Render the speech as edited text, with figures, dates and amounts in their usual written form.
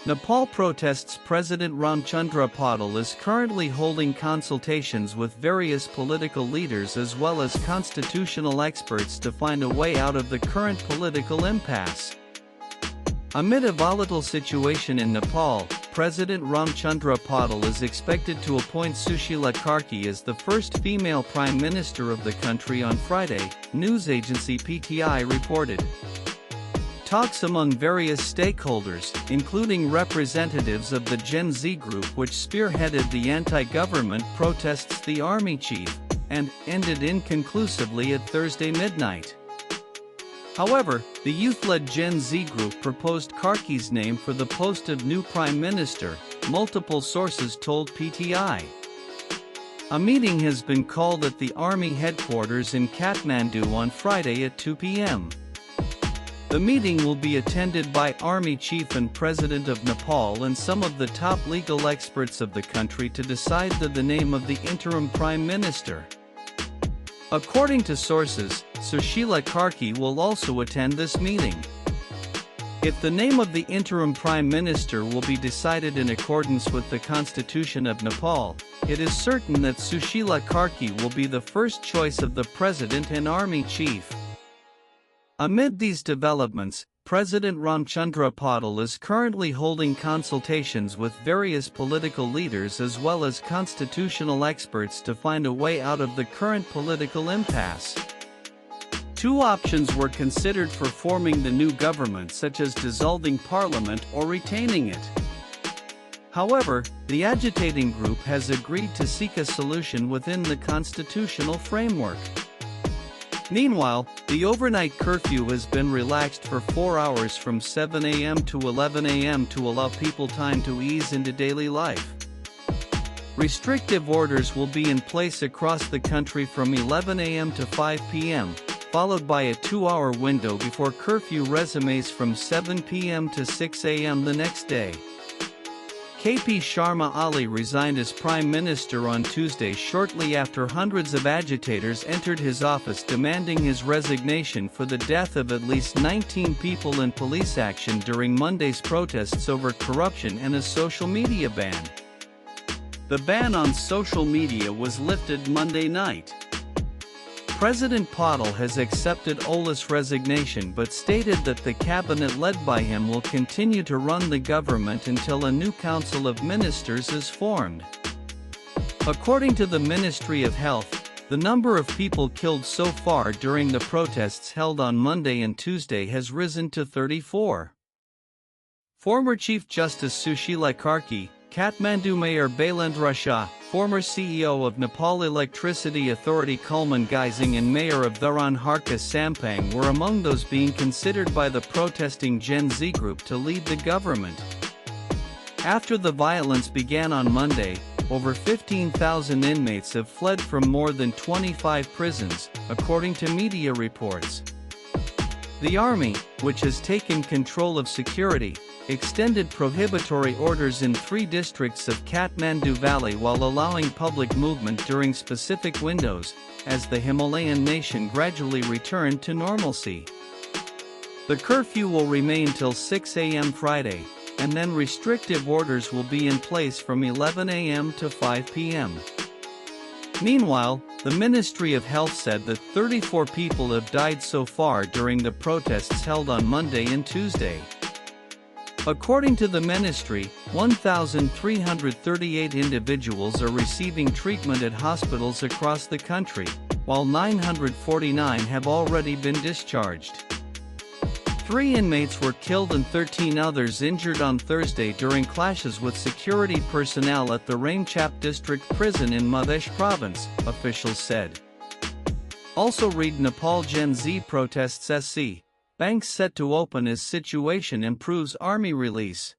Nepal protests. President Ramchandra Paudel is currently holding consultations with various political leaders as well as constitutional experts to find a way out of the current political impasse. Amid a volatile situation in Nepal, President Ramchandra Paudel is expected to appoint Sushila Karki as the first female prime minister of the country on Friday, news agency PTI reported. Talks among various stakeholders, including representatives of the Gen Z group which spearheaded the anti-government protests the army chief, and ended inconclusively at Thursday midnight. However, the youth-led Gen Z group proposed Karki's name for the post of new prime minister, multiple sources told PTI. A meeting has been called at the army headquarters in Kathmandu on Friday at 2 p.m. The meeting will be attended by Army Chief and President of Nepal and some of the top legal experts of the country to decide the name of the interim Prime Minister. According to sources, Sushila Karki will also attend this meeting. If the name of the interim Prime Minister will be decided in accordance with the Constitution of Nepal, it is certain that Sushila Karki will be the first choice of the President and Army Chief. Amid these developments, President Ramchandra Paudel is currently holding consultations with various political leaders as well as constitutional experts to find a way out of the current political impasse. Two options were considered for forming the new government, such as dissolving parliament or retaining it. However, the agitating group has agreed to seek a solution within the constitutional framework. Meanwhile, the overnight curfew has been relaxed for 4 hours from 7 a.m. to 11 a.m. to allow people time to ease into daily life. Restrictive orders will be in place across the country from 11 a.m. to 5 p.m., followed by a 2-hour window before curfew resumes from 7 p.m. to 6 a.m. the next day. KP Sharma Ali resigned as Prime Minister on Tuesday shortly after hundreds of agitators entered his office demanding his resignation for the death of at least 19 people in police action during Monday's protests over corruption and a social media ban. The ban on social media was lifted Monday night. President Paudel has accepted Ola's resignation but stated that the cabinet led by him will continue to run the government until a new council of ministers is formed. According to the Ministry of Health, the number of people killed so far during the protests held on Monday and Tuesday has risen to 34. Former Chief Justice Sushila Karki, Kathmandu Mayor Bailendra Shah, former CEO of Nepal Electricity Authority Kulman Geising and Mayor of Dharan Harka Sampang were among those being considered by the protesting Gen Z group to lead the government. After the violence began on Monday, over 15,000 inmates have fled from more than 25 prisons, according to media reports. The army, which has taken control of security, extended prohibitory orders in 3 districts of Kathmandu Valley while allowing public movement during specific windows, as the Himalayan nation gradually returned to normalcy. The curfew will remain till 6 a.m. Friday, and then restrictive orders will be in place from 11 a.m. to 5 p.m. Meanwhile, the Ministry of Health said that 34 people have died so far during the protests held on Monday and Tuesday. According to the ministry, 1,338 individuals are receiving treatment at hospitals across the country, while 949 have already been discharged. 3 inmates were killed and 13 others injured on Thursday during clashes with security personnel at the Rainchap District Prison in Madhya Province, officials said. Also read Nepal Gen Z protests SC. Banks set to open as situation improves army release.